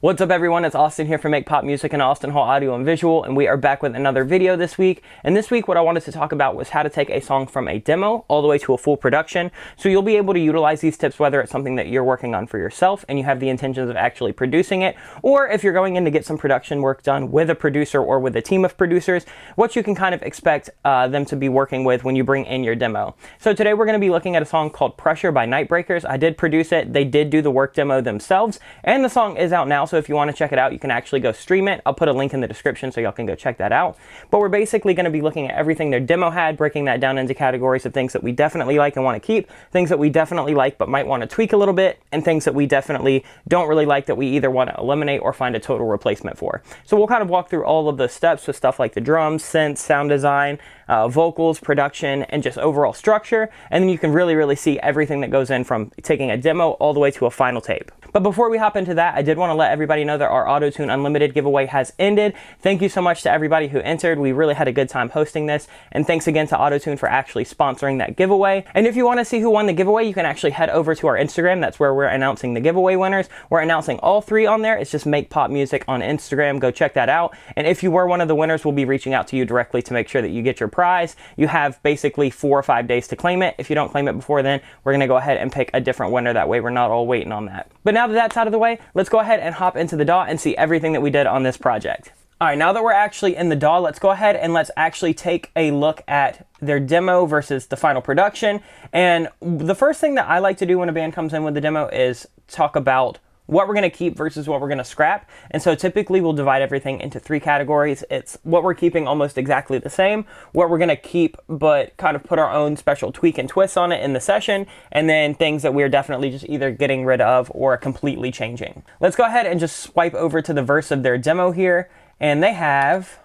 What's up everyone, it's Austin here from Make Pop Music and Austin Hall Audio and Visual, and we are back with another video this week. And this week what I wanted to talk about was how to take a song from a demo all the way to a full production. So you'll be able to utilize these tips whether it's something that you're working on for yourself and you have the intentions of actually producing it, or if you're going in to get some production work done with a producer or with a team of producers, what you can kind of expect them to be working with when you bring in your demo. So today we're going to be looking at a song called Pressure by Nightbreakers. I did produce it, they did do the work demo themselves, and the song is out now. So if you want to check it out, you can actually go stream it. I'll put a link in the description so y'all can go check that out. But we're basically going to be looking at everything their demo had, breaking that down into categories of things that we definitely like and want to keep, things that we definitely like but might want to tweak a little bit, and things that we definitely don't really like that we either want to eliminate or find a total replacement for. So we'll kind of walk through all of the steps with stuff like the drums, synths, sound design, vocals, production, and just overall structure. And then you can really see everything that goes in from taking a demo all the way to a final tape. But before we hop into that, I did want to let everybody know that our Auto-Tune Unlimited giveaway has ended. Thank you so much to everybody who entered. We really had a good time hosting this. And thanks again to Auto-Tune for actually sponsoring that giveaway. And if you want to see who won the giveaway, you can actually head over to our Instagram. That's where we're announcing the giveaway winners. We're announcing all three on there. It's just Make Pop Music on Instagram. Go check that out. And if you were one of the winners, we'll be reaching out to you directly to make sure that you get your prize. You have basically 4 or 5 days to claim it. If you don't claim it before then, we're going to go ahead and pick a different winner. That way we're not all waiting on that. But now that that's out of the way, let's go ahead and hop into the DAW and see everything that we did on this project. All right, now that we're actually in the DAW, let's go ahead and let's actually take a look at their demo versus the final production. And the first thing that I like to do when a band comes in with the demo is talk about what we're going to keep versus what we're going to scrap. And so typically we'll divide everything into 3 categories. It's what we're keeping almost exactly the same, what we're going to keep but kind of put our own special tweak and twist on it in the session, and then things that we're definitely just either getting rid of or completely changing. Let's go ahead and just swipe over to the verse of their demo here, and they have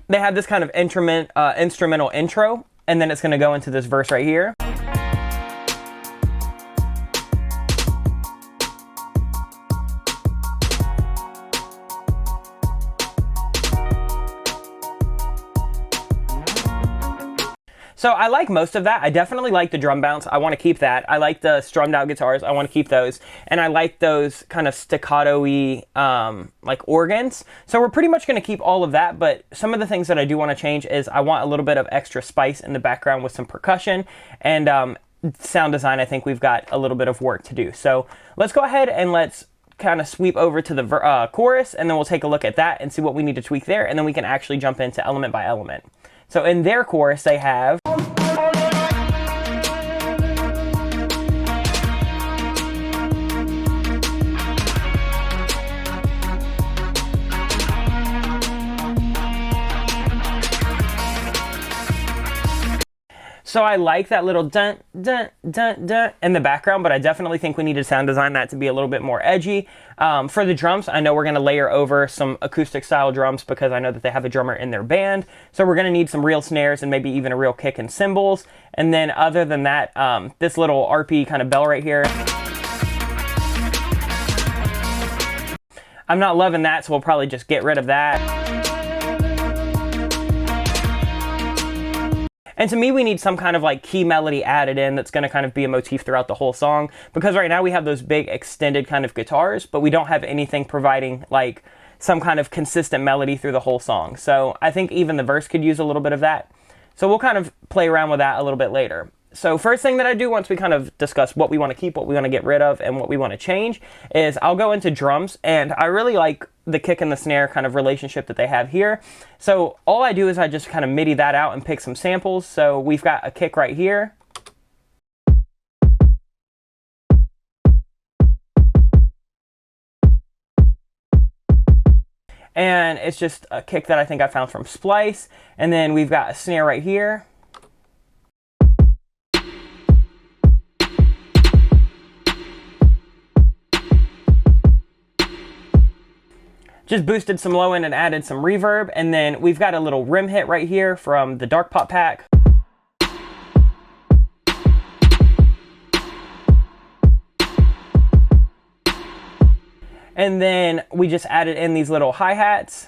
this kind of instrumental intro, and then it's going to go into this verse right here. So I like most of that. I definitely like the drum bounce. I want to keep that. I like the strummed out guitars. I want to keep those. And I like those kind of staccato-y like organs. So we're pretty much going to keep all of that. But some of the things that I do want to change is I want a little bit of extra spice in the background with some percussion. And sound design, I think we've got a little bit of work to do. So let's go ahead and let's kind of sweep over to the chorus. And then we'll take a look at that and see what we need to tweak there. And then we can actually jump into element by element. So in their chorus, they have So I like that little dun, dun, dun, dun in the background, but I definitely think we need to sound design that to be a little bit more edgy. For the drums, I know we're going to layer over some acoustic style drums because I know that they have a drummer in their band. So we're going to need some real snares and maybe even a real kick and cymbals. And then other than that, this little RP kind of bell right here, I'm not loving that, so we'll probably just get rid of that. And to me, we need some kind of like key melody added in that's going to kind of be a motif throughout the whole song. Because right now we have those big extended kind of guitars, but we don't have anything providing like some kind of consistent melody through the whole song. So I think even the verse could use a little bit of that. So we'll kind of play around with that a little bit later. So first thing that I do once we kind of discuss what we want to keep, what we want to get rid of, and what we want to change is I'll go into drums. And I really like the kick and the snare kind of relationship that they have here. So all I do is I just kind of MIDI that out and pick some samples. So we've got a kick right here. And it's just a kick that I think I found from Splice. And then we've got a snare right here. Just boosted some low end and added some reverb. And then we've got a little rim hit right here from the Dark Pop pack. And then we just added in these little hi-hats.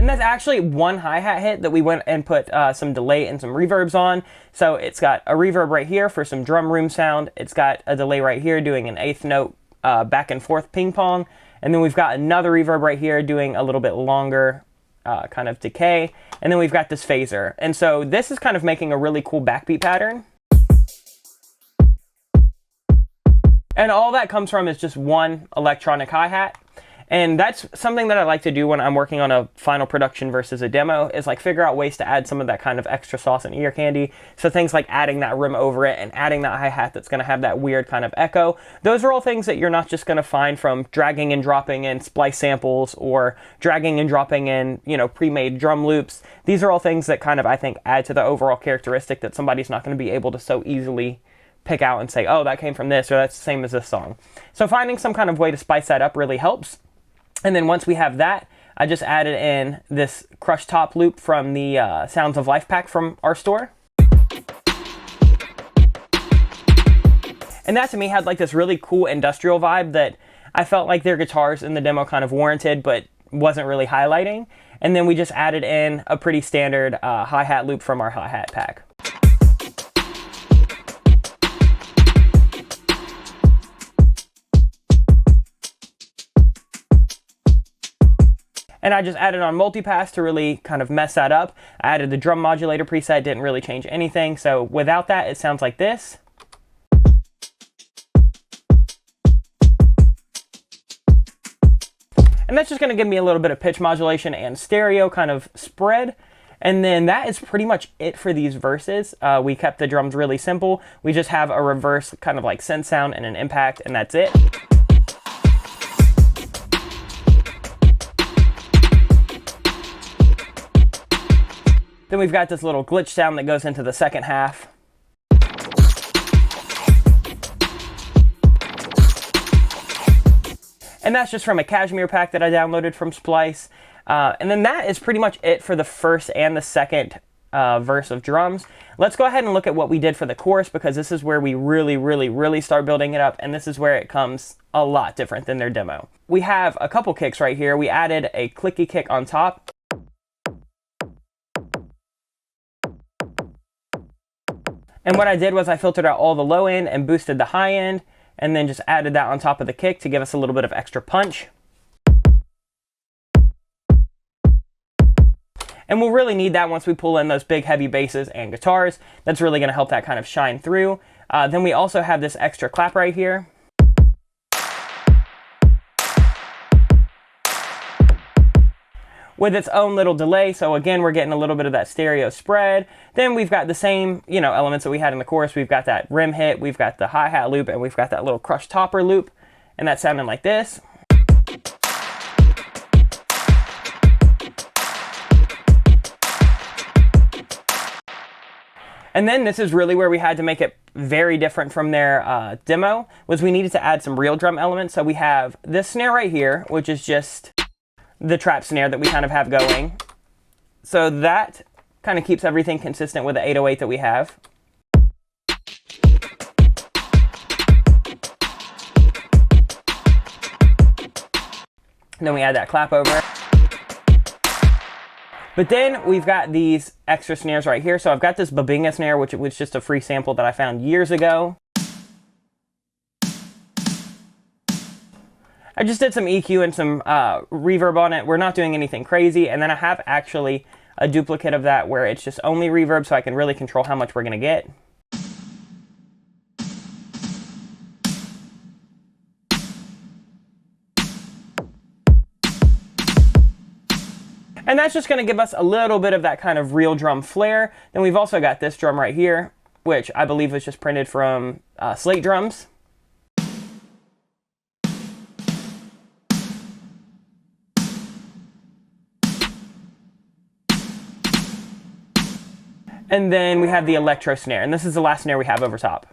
And that's actually one hi-hat hit that we went and put some delay and some reverbs on. So it's got a reverb right here for some drum room sound. It's got a delay right here doing an eighth note back and forth ping pong. And then we've got another reverb right here doing a little bit longer kind of decay. And then we've got this phaser. And so this is kind of making a really cool backbeat pattern. And all that comes from is just one electronic hi-hat. And that's something that I like to do when I'm working on a final production versus a demo, is like figure out ways to add some of that kind of extra sauce and ear candy. So things like adding that rim over it and adding that hi-hat that's going to have that weird kind of echo. Those are all things that you're not just going to find from dragging and dropping in splice samples or dragging and dropping in, you know, pre-made drum loops. These are all things that kind of, I think, add to the overall characteristic that somebody's not going to be able to so easily pick out and say, oh, that came from this, or that's the same as this song. So finding some kind of way to spice that up really helps. And then once we have that, I just added in this crushed top loop from the Sounds of Life pack from our store. And that to me had like this really cool industrial vibe that I felt like their guitars in the demo kind of warranted, but wasn't really highlighting. And then we just added in a pretty standard hi-hat loop from our hi-hat pack. And I just added on multipass to really kind of mess that up. I added the drum modulator preset, didn't really change anything. So without that, it sounds like this. And that's just gonna give me a little bit of pitch modulation and stereo kind of spread. And then that is pretty much it for these verses. We kept the drums really simple. We just have a reverse kind of like synth sound and an impact, and that's it. Then we've got this little glitch sound that goes into the second half. And that's just from a Cashmere pack that I downloaded from Splice. And then that is pretty much it for the first and the second verse of drums. Let's go ahead and look at what we did for the chorus, because this is where we really start building it up, and this is where it comes a lot different than their demo. We have a couple kicks right here. We added a clicky kick on top. And what I did was I filtered out all the low end and boosted the high end, and then just added that on top of the kick to give us a little bit of extra punch. And we'll really need that once we pull in those big heavy basses and guitars. That's really going to help that kind of shine through. Then we also have this extra clap right here. With its own little delay, so again, we're getting a little bit of that stereo spread. Then we've got the same, you know, elements that we had in the chorus. We've got that rim hit, we've got the hi-hat loop, and we've got that little crushed topper loop, and that's sounding like this. And then this is really where we had to make it very different from their demo, was we needed to add some real drum elements. So we have this snare right here, which is just the trap snare that we kind of have going. So that kind of keeps everything consistent with the 808 that we have. And then we add that clap over. But then we've got these extra snares right here. So I've got this Babinga snare, which was just a free sample that I found years ago. I just did some EQ and some reverb on it. We're not doing anything crazy. And then I have actually a duplicate of that where it's just only reverb, so I can really control how much we're going to get. And that's just going to give us a little bit of that kind of real drum flair. Then we've also got this drum right here, which I believe was just printed from Slate Drums. And then we have the electro snare, and this is the last snare we have over top.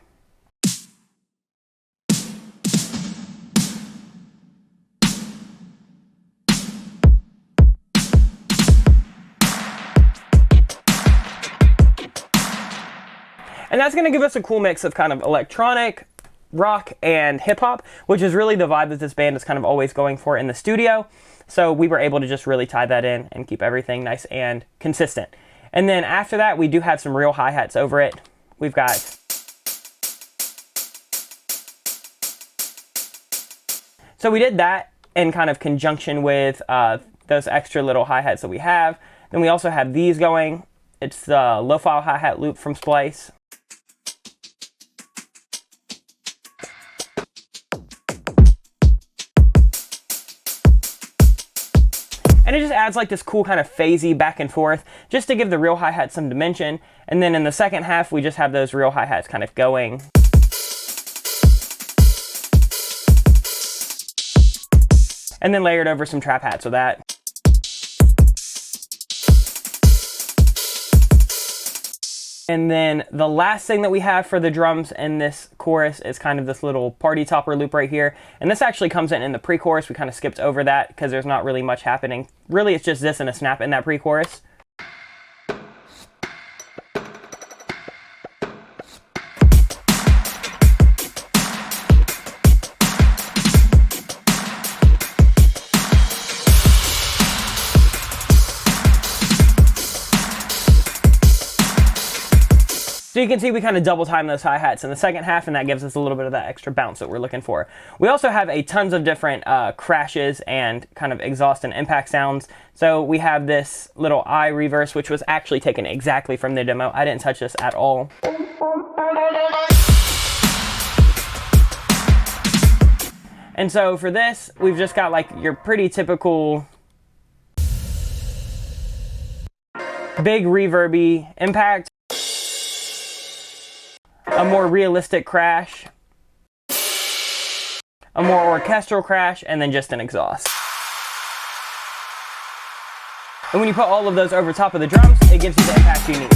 And that's going to give us a cool mix of kind of electronic, rock, and hip-hop, which is really the vibe that this band is kind of always going for in the studio. So we were able to just really tie that in and keep everything nice and consistent. And then after that, we do have some real hi-hats over it. We've got so we did that in kind of conjunction with those extra little hi-hats that we have. Then we also have these going. It's the low-file hi-hat loop from Splice. And it just adds like this cool kind of phasey back and forth just to give the real hi-hat some dimension. And then in the second half, we just have those real hi-hats kind of going. And then layered over some trap hats with that. And then the last thing that we have for the drums in this chorus is kind of this little party topper loop right here. And this actually comes in the pre-chorus. We kind of skipped over that because there's not really much happening. Really, it's just this and a snap in that pre-chorus. So you can see we kind of double time those hi-hats in the second half, and that gives us a little bit of that extra bounce that we're looking for. We also have a tons of different crashes and kind of exhaust and impact sounds. So we have this little I reverse, which was actually taken exactly from the demo. I didn't touch this at all. And so for this, we've just got like your pretty typical big reverby impact, a more realistic crash, a more orchestral crash, and then just an exhaust. And when you put all of those over top of the drums, it gives you the impact you need.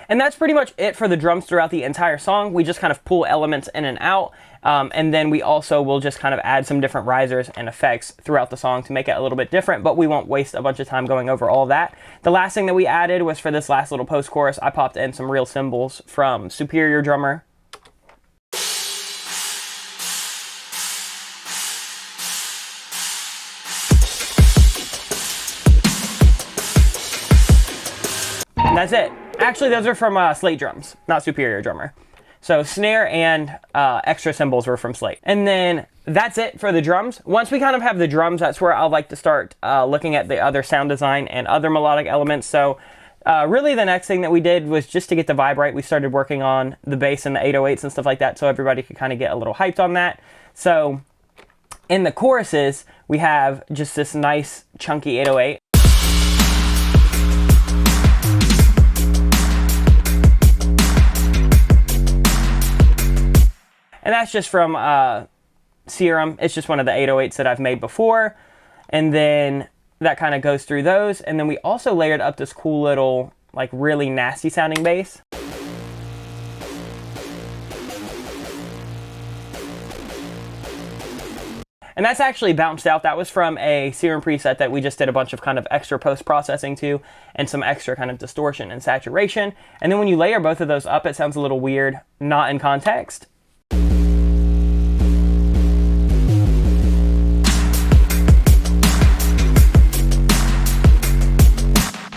And that's pretty much it for the drums throughout the entire song. We just kind of pull elements in and out, and then we also will just kind of add some different risers and effects throughout the song to make it a little bit different, but we won't waste a bunch of time going over all that. The last thing that we added was for this last little post-chorus, I popped in some real cymbals from Superior Drummer. And that's it. Actually, those are from Slate drums, not Superior Drummer. So snare and extra cymbals were from Slate. And then that's it for the drums. Once we kind of have the drums, that's where I'd like to start looking at the other sound design and other melodic elements. So really the next thing that we did was just to get the vibe right. We started working on the bass and the 808s and stuff like that, so everybody could kind of get a little hyped on that. So in the choruses, we have just this nice chunky 808. And that's just from Serum. It's just one of the 808s that I've made before. And then that kind of goes through those. And then we also layered up this cool little, like really nasty sounding bass. And that's actually bounced out. That was from a Serum preset that we just did a bunch of kind of extra post-processing to, and some extra kind of distortion and saturation. And then when you layer both of those up, it sounds a little weird, not in context.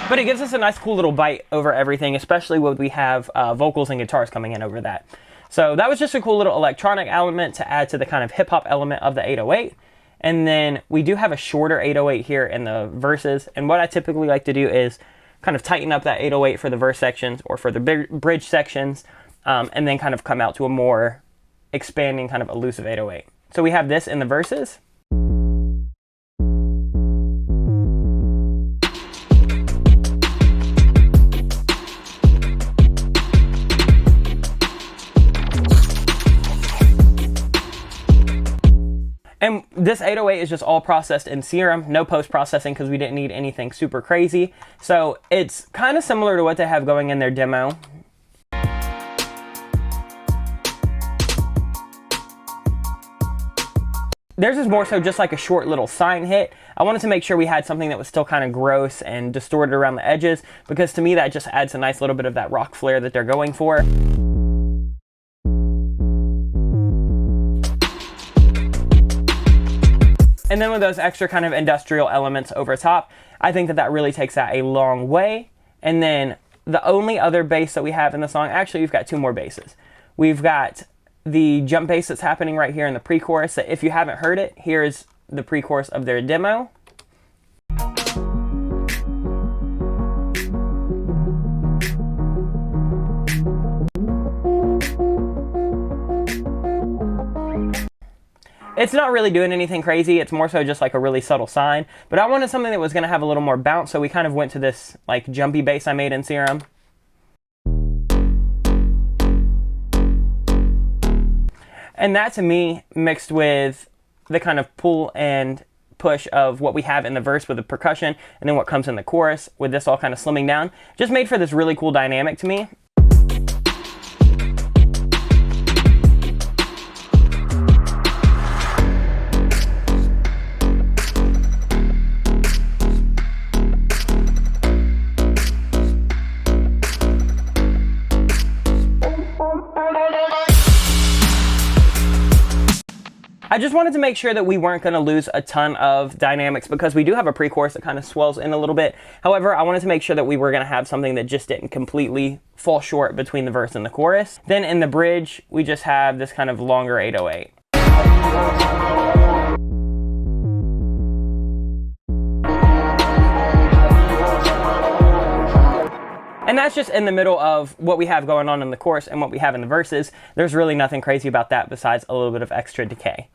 But it gives us a nice cool little bite over everything, especially when we have vocals and guitars coming in over that. So that was just a cool little electronic element to add to the kind of hip hop element of the 808. And then we do have a shorter 808 here in the verses. And what I typically like to do is kind of tighten up that 808 for the verse sections or for the bridge sections, and then kind of come out to a more expanding kind of elusive 808. So we have this in the verses. And this 808 is just all processed in Serum, no post-processing because we didn't need anything super crazy. So it's kind of similar to what they have going in their demo. Theirs is more so just like a short little sign hit. I wanted to make sure we had something that was still kind of gross and distorted around the edges, because to me that just adds a nice little bit of that rock flair that they're going for. And then with those extra kind of industrial elements over top, I think that that really takes that a long way. And then the only other bass that we have in the song, actually we've got two more basses. We've got the jump bass that's happening right here in the pre-chorus. That if you haven't heard it, here's the pre-chorus of their demo. It's not really doing anything crazy, it's more so just like a really subtle sign, but I wanted something that was going to have a little more bounce, so we kind of went to this like jumpy bass I made in Serum. And that to me, mixed with the kind of pull and push of what we have in the verse with the percussion, and then what comes in the chorus with this all kind of slimming down, just made for this really cool dynamic to me. I just wanted to make sure that we weren't going to lose a ton of dynamics, because we do have a pre-chorus that kind of swells in a little bit. However, I wanted to make sure that we were going to have something that just didn't completely fall short between the verse and the chorus. Then in the bridge, we just have this kind of longer 808. And that's just in the middle of what we have going on in the chorus and what we have in the verses. There's really nothing crazy about that besides a little bit of extra decay.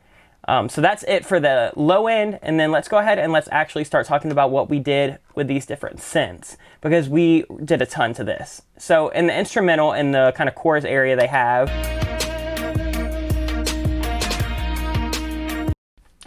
So that's it for the low end, and then let's go ahead and let's actually start talking about what we did with these different synths, because we did a ton to this. So in the instrumental, in the kind of chorus area, they have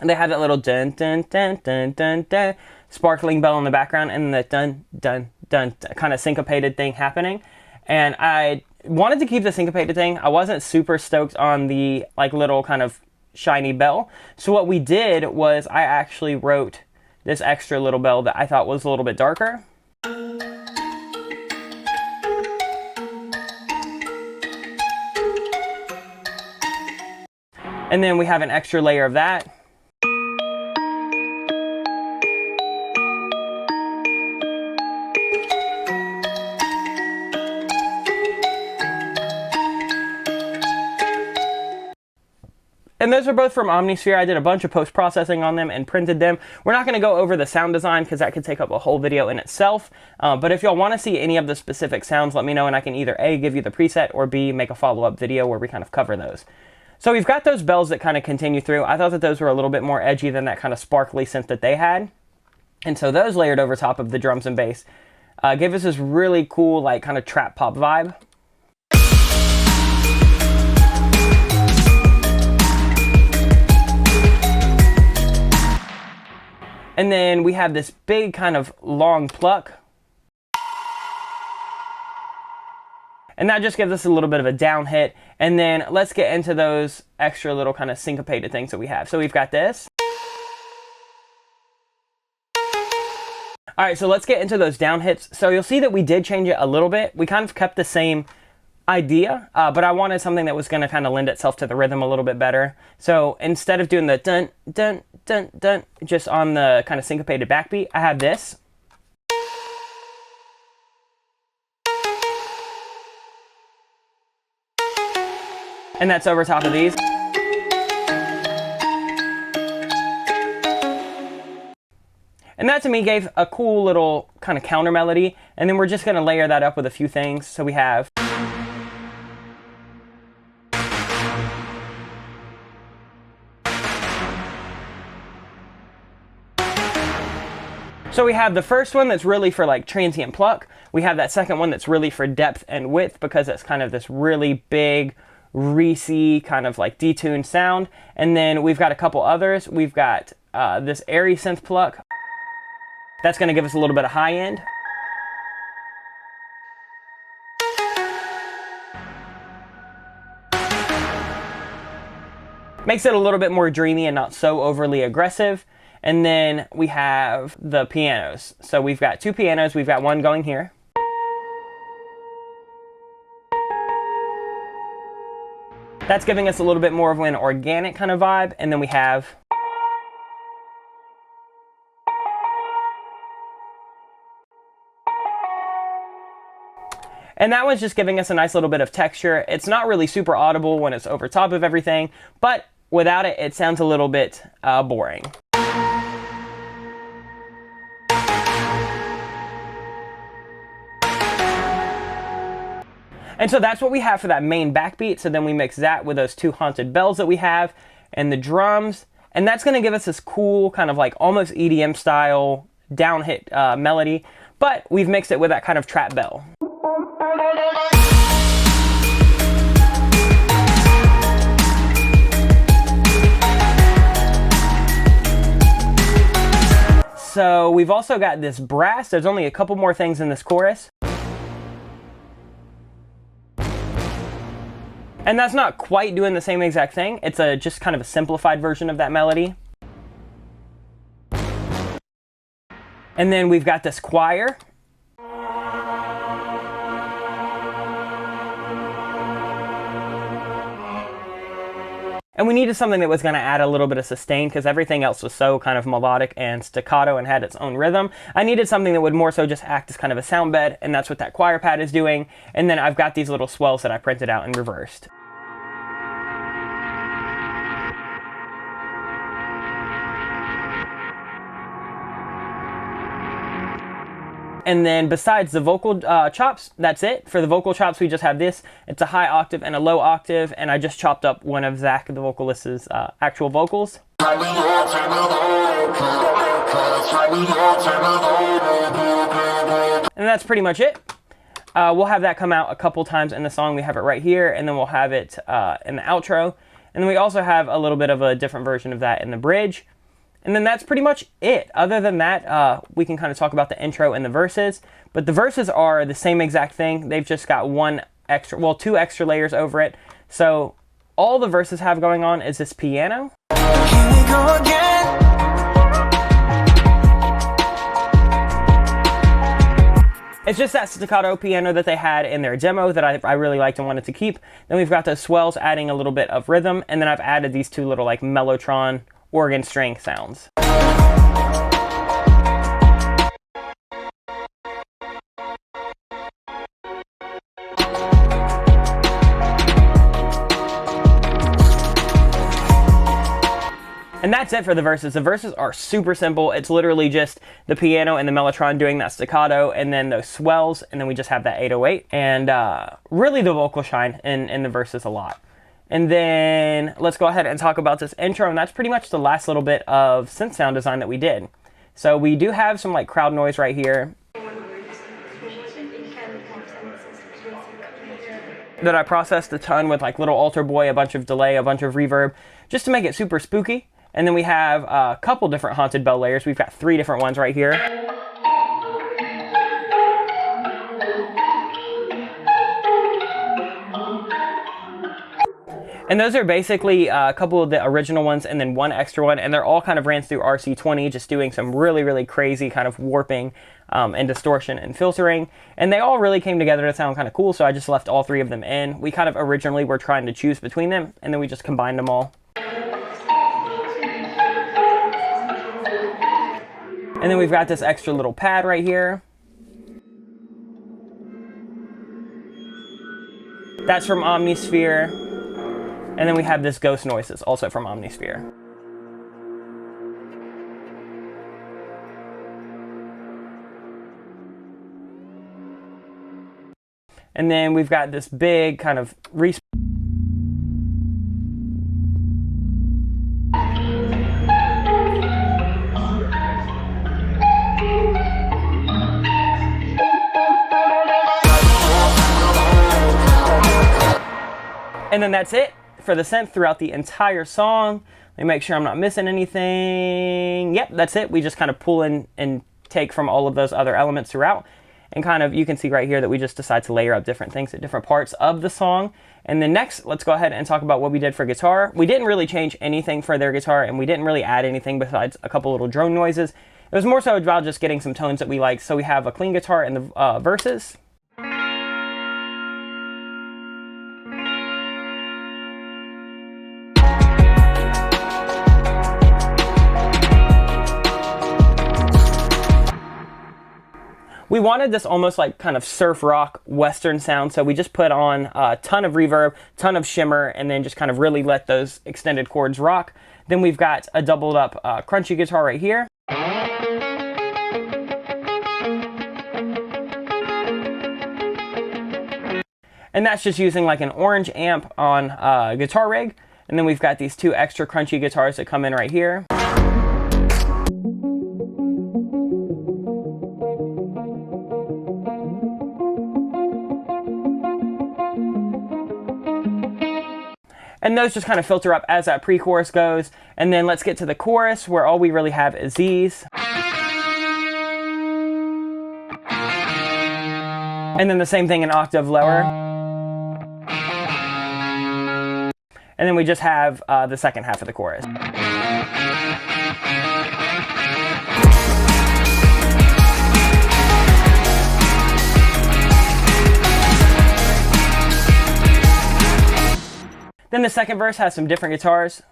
that little dun dun dun dun dun dun sparkling bell in the background, and the dun dun dun kind of syncopated thing happening. And I wanted to keep the syncopated thing. I wasn't super stoked on the like little kind of shiny bell. So what we did was I actually wrote this extra little bell that I thought was a little bit darker. And then we have an extra layer of that. And those are both from Omnisphere. I did a bunch of post-processing on them and printed them. We're not going to go over the sound design because that could take up a whole video in itself. But if y'all want to see any of the specific sounds, let me know and I can either A, give you the preset, or B, make a follow-up video where we kind of cover those. So we've got those bells that kind of continue through. I thought that those were a little bit more edgy than that kind of sparkly synth that they had. And so those layered over top of the drums and bass gave us this really cool, like, kind of trap pop vibe. And then we have this big kind of long pluck. And that just gives us a little bit of a down hit. And then let's get into those extra little kind of syncopated things that we have. So we've got this. All right, so let's get into those down hits. So you'll see that we did change it a little bit. We kind of kept the same idea, but I wanted something that was going to kind of lend itself to the rhythm a little bit better. So instead of doing the dun, dun, dun, dun, just on the kind of syncopated backbeat, I have this. And that's over top of these. And that to me gave a cool little kind of counter melody. And then we're just going to layer that up with a few things. So we have the first one that's really for like transient pluck. We have that second one that's really for depth and width, because it's kind of this really big, greasy, kind of like detuned sound. And then we've got a couple others. We've got this airy synth pluck. That's going to give us a little bit of high end. Makes it a little bit more dreamy and not so overly aggressive. And then we have the pianos. So we've got two pianos. We've got one going here. That's giving us a little bit more of an organic kind of vibe. And then we have and that one's just giving us a nice little bit of texture. It's not really super audible when it's over top of everything, but without it, it sounds a little bit boring. And so that's what we have for that main backbeat. So then we mix that with those two haunted bells that we have and the drums. And that's gonna give us this cool kind of like almost EDM style down hit melody, but we've mixed it with that kind of trap bell. So we've also got this brass. There's only a couple more things in this chorus. And that's not quite doing the same exact thing. It's just kind of a simplified version of that melody. And then we've got this choir. And we needed something that was going to add a little bit of sustain because everything else was so kind of melodic and staccato and had its own rhythm. I needed something that would more so just act as kind of a sound bed, and that's what that choir pad is doing. And then I've got these little swells that I printed out and reversed. And then besides the vocal chops, that's it. For the vocal chops, we just have this. It's a high octave and a low octave, and I just chopped up one of Zach, the vocalist's actual vocals. And that's pretty much it. We'll have that come out a couple times in the song. We have it right here, and then we'll have it in the outro. And then we also have a little bit of a different version of that in the bridge. And then that's pretty much it. Other than that, we can kind of talk about the intro and the verses. But the verses are the same exact thing. They've just got two extra layers over it. So all the verses have going on is this piano. Here we go again. It's just that staccato piano that they had in their demo that I really liked and wanted to keep. Then we've got those swells adding a little bit of rhythm. And then I've added these two little like mellotron organ string sounds. And that's it for the verses. The verses are super simple. It's literally just the piano and the mellotron doing that staccato and then those swells, and then we just have that 808. And really the vocals shine in the verses a lot. And then let's go ahead and talk about this intro, and that's pretty much the last little bit of synth sound design that we did. So we do have some like crowd noise right here that I processed a ton with like little altar boy, a bunch of delay, a bunch of reverb, just to make it super spooky. And then we have a couple different haunted bell layers. We've got 3 different ones right here. And those are basically a couple of the original ones and then one extra one, and they're all kind of ran through RC20, just doing some really, really crazy kind of warping and distortion and filtering. And they all really came together to sound kind of cool, so I just left all 3 of them in. We kind of originally were trying to choose between them, and then we just combined them all. And then we've got this extra little pad right here. That's from Omnisphere. And then we have this ghost noises, also from Omnisphere. And then we've got this big kind of and then that's it for the synth throughout the entire song. Let me make sure I'm not missing anything. Yep, that's it. We just kind of pull in and take from all of those other elements throughout. and kind of, you can see right here that we just decide to layer up different things at different parts of the song. And then next, let's go ahead and talk about what we did for guitar. We didn't really change anything for their guitar, and we didn't really add anything besides a couple little drone noises. It was more so about just getting some tones that we liked. So we have a clean guitar in the verses. We wanted this almost like kind of surf rock western sound, so we just put on a ton of reverb, ton of shimmer, and then just kind of really let those extended chords rock. Then we've got a doubled up crunchy guitar right here. And that's just using like an orange amp on a guitar rig. And then we've got these two extra crunchy guitars that come in right here. And those just kind of filter up as that pre-chorus goes. And then let's get to the chorus, where all we really have is these. And then the same thing an octave lower. And then we just have the second half of the chorus. Then the second verse has some different guitars.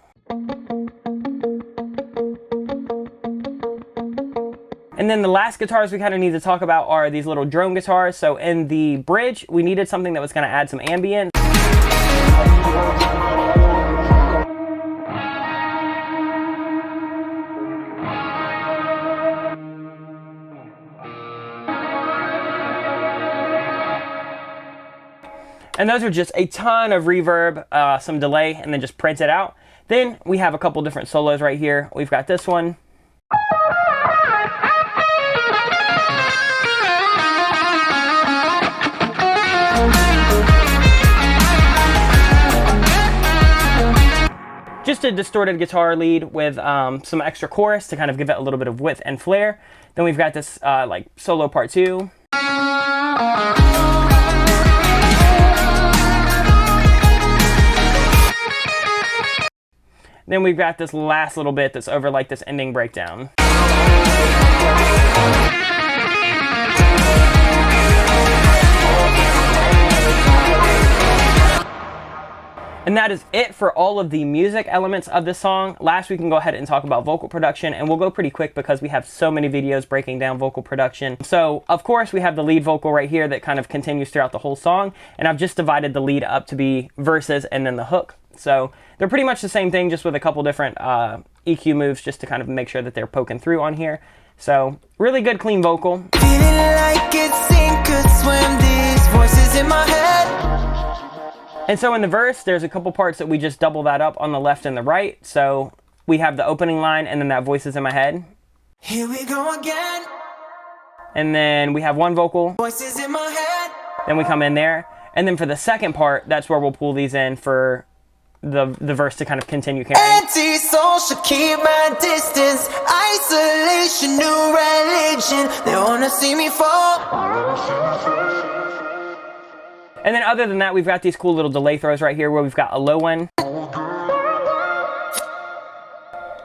And then the last guitars we kind of need to talk about are these little drone guitars. So in the bridge, we needed something that was going to add some ambient. And those are just a ton of reverb, some delay, and then just print it out. Then we have a couple different solos right here. We've got this one. Just a distorted guitar lead with some extra chorus to kind of give it a little bit of width and flair. Then we've got this like solo part 2. Then we've got this last little bit that's over like this ending breakdown. And that is it for all of the music elements of this song. Last, we can go ahead and talk about vocal production, and we'll go pretty quick because we have so many videos breaking down vocal production. So, of course, we have the lead vocal right here that kind of continues throughout the whole song, and I've just divided the lead up to be verses and then the hook. So they're pretty much the same thing, just with a couple different EQ moves just to kind of make sure that they're poking through on here. So really good, clean vocal. Feeling like it's sink or swim, these voices in my head. And so in the verse, there's a couple parts that we just double that up on the left and the right. So we have the opening line and then that voices in my head. Here we go again. And then we have one vocal. Voices in my head. Then we come in there. And then for the second part, that's where we'll pull these in for the verse to kind of continue carrying. Anti-social, keep my distance. Isolation, new religion. They wanna see me fall. And then other than that, we've got these cool little delay throws right here where we've got a low one.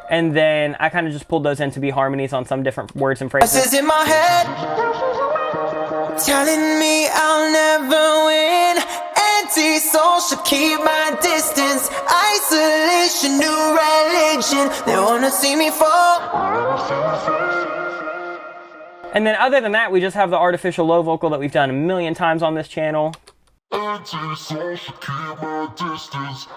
And then I kind of just pulled those in to be harmonies on some different words and phrases. This is in my head, telling me I'll never win. Anti-social, keep my distance. Isolation, new religion. They wanna see me fall. And then other than that, we just have the artificial low vocal that we've done a million times on this channel. Anti-social, keep my distance.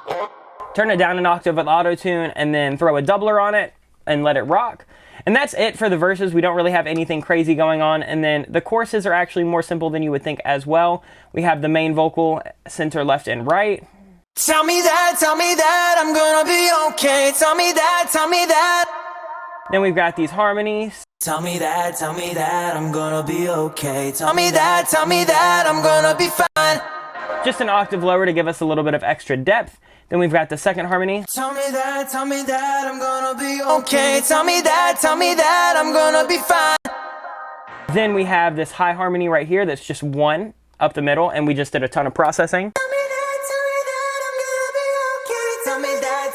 Turn it down an octave with auto-tune and then throw a doubler on it and let it rock. And that's it for the verses. We don't really have anything crazy going on. And then the choruses are actually more simple than you would think as well. We have the main vocal, center, left, and right. Tell me that I'm gonna be okay. Tell me that. Then we've got these harmonies. Tell me that I'm gonna be okay. Tell me that I'm gonna be fine. Just an octave lower to give us a little bit of extra depth. Then we've got the second harmony. Tell me that I'm gonna be okay. Tell me that I'm gonna be fine. Then we have this high harmony right here that's just one up the middle, and we just did a ton of processing.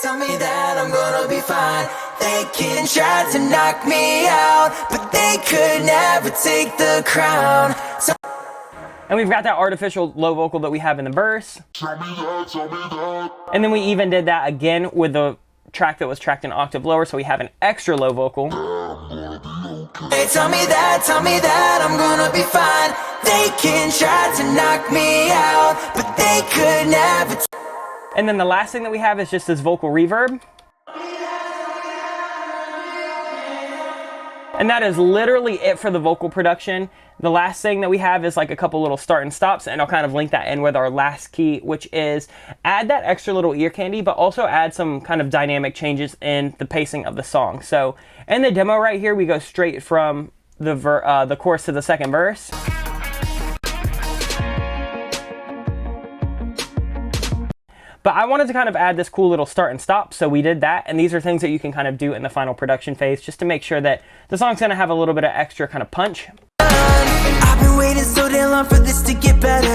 Tell me that I'm gonna be fine. They can try to knock me out, but they could never take the crown. And we've got that artificial low vocal that we have in the verse. Tell me that. And then we even did that again with the track that was tracked an octave lower, so we have an extra low vocal. Hey, tell me that I'm gonna be fine. They can try to knock me out, but they could never. And then the last thing that we have is just this vocal reverb. And that is literally it for the vocal production. The last thing that we have is like a couple little start and stops, and I'll kind of link that in with our last key, which is add that extra little ear candy, but also add some kind of dynamic changes in the pacing of the song. So in the demo right here, we go straight from the chorus to the second verse. But I wanted to kind of add this cool little start and stop, so we did that. And these are things that you can kind of do in the final production phase, just to make sure that the song's gonna have a little bit of extra kind of punch. I've been waiting so damn long for this to get better.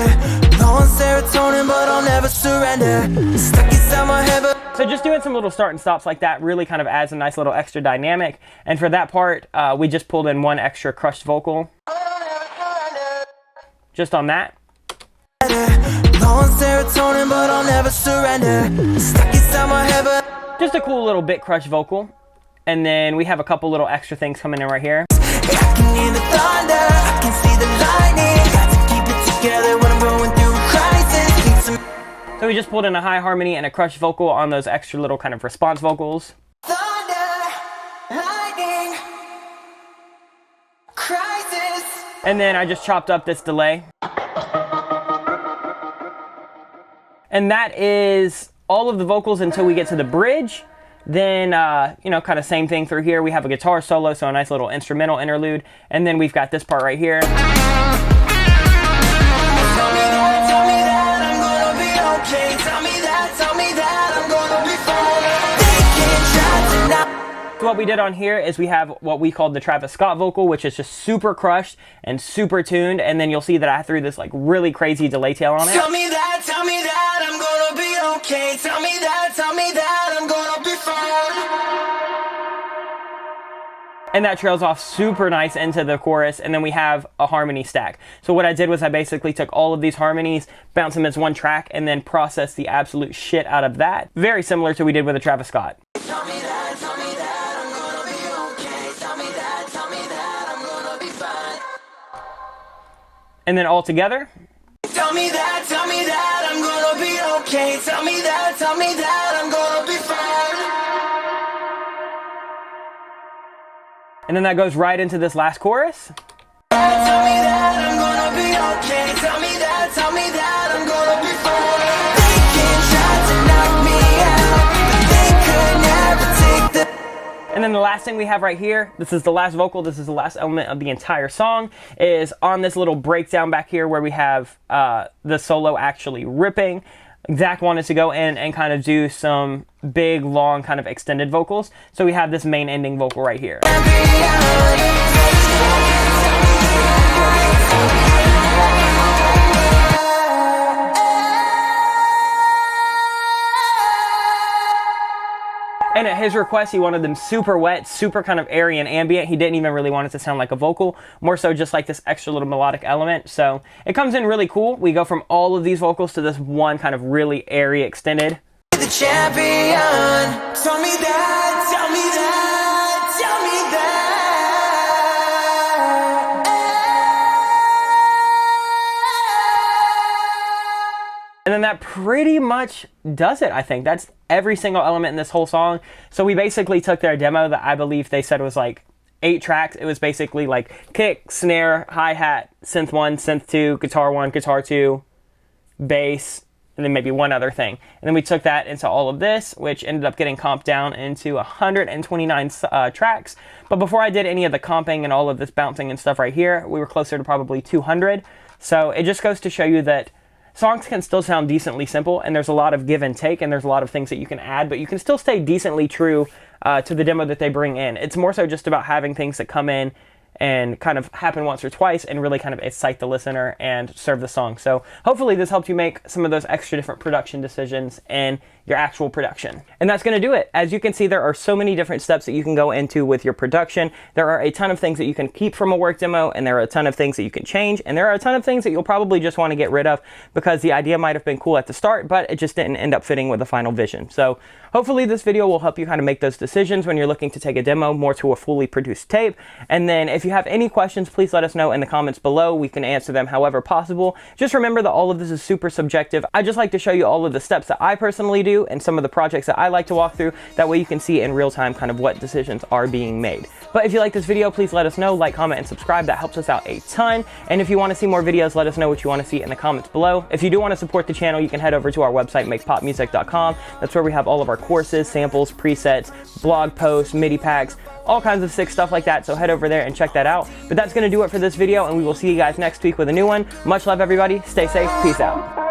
No one's serotonin, but I'll never surrender. Stuck inside my head, but... So just doing some little start and stops like that really kind of adds a nice little extra dynamic. And for that part, we just pulled in one extra crushed vocal. Just on that. Serotonin, but I'll never surrender. Stuck inside my head, but... Just a cool little bit crushed vocal. And then we have a couple little extra things coming in right here. I can hear the thunder, I can see the lightning. Got to keep it together when I'm going through crisis. So we just pulled in a high harmony and a crushed vocal on those extra little kind of response vocals. Thunder, lightning, crisis. And then I just chopped up this delay. And that is all of the vocals until we get to the bridge. Then, you know, kind of same thing through here. We have a guitar solo, so a nice little instrumental interlude. And then we've got this part right here. Tell me that I'm gonna be okay. Tell me that I'm gonna be fine. They can't try to knock. So what we did on here is we have what we called the Travis Scott vocal, which is just super crushed and super tuned. And then you'll see that I threw this like really crazy delay tail on it. Tell me that I'm gonna be okay. Tell me that I'm gonna be fine. And that trails off super nice into the chorus, and then we have a harmony stack. So what I did was I basically took all of these harmonies, bounced them as one track, and then processed the absolute shit out of that. Very similar to what we did with the Travis Scott. Tell me that I'm gonna be okay. Tell me that I'm gonna be fine. And then all together. Tell me that I'm gonna be okay. Tell me that I'm gonna be fine. And then that goes right into this last chorus. Tell me that I'm gonna be okay. Tell me that I'm gonna be fine. They can't try to knock me out, but they could never take the... And then the last thing we have right here, this is the last vocal, this is the last element of the entire song, is on this little breakdown back here where we have the solo actually ripping. Zach wanted to go in and kind of do some big, long, kind of extended vocals. So we have this main ending vocal right here. And at his request, he wanted them super wet, super kind of airy and ambient. He didn't even really want it to sound like a vocal, more so just like this extra little melodic element. So it comes in really cool. We go from all of these vocals to this one kind of really airy extended. The champion. Tell me that, tell me that, tell me that. And then that pretty much does it, I think. That's every single element in this whole song. So we basically took their demo that I believe they said was like 8 tracks. It was basically like kick, snare, hi-hat, synth 1, synth 2, guitar 1, guitar 2, bass, and then maybe one other thing. And then we took that into all of this, which ended up getting comped down into 129 tracks. But before I did any of the comping and all of this bouncing and stuff right here, we were closer to probably 200. So it just goes to show you that songs can still sound decently simple, and there's a lot of give and take, and there's a lot of things that you can add, but you can still stay decently true to the demo that they bring in. It's more so just about having things that come in and kind of happen once or twice and really kind of excite the listener and serve the song. So hopefully this helped you make some of those extra different production decisions in your actual production. And that's going to do it. As you can see, there are so many different steps that you can go into with your production. There are a ton of things that you can keep from a work demo, and there are a ton of things that you can change, and there are a ton of things that you'll probably just want to get rid of because the idea might have been cool at the start, but it just didn't end up fitting with the final vision. So hopefully this video will help you kind of make those decisions when you're looking to take a demo more to a fully produced tape. And then if you have any questions, please let us know in the comments below. We can answer them however possible. Just remember that all of this is super subjective. I just like to show you all of the steps that I personally do and some of the projects that I like to walk through. That way you can see in real time kind of what decisions are being made. But if you like this video, please let us know, like, comment, and subscribe. That helps us out a ton. And if you want to see more videos, let us know what you want to see in the comments below. If you do want to support the channel, you can head over to our website, makepopmusic.com. That's where we have all of our courses, samples, presets, blog posts, MIDI packs, all kinds of sick stuff like that. So head over there and check that out. But that's going to do it for this video, and we will see you guys next week with a new one. Much love, everybody. Stay safe. Peace out.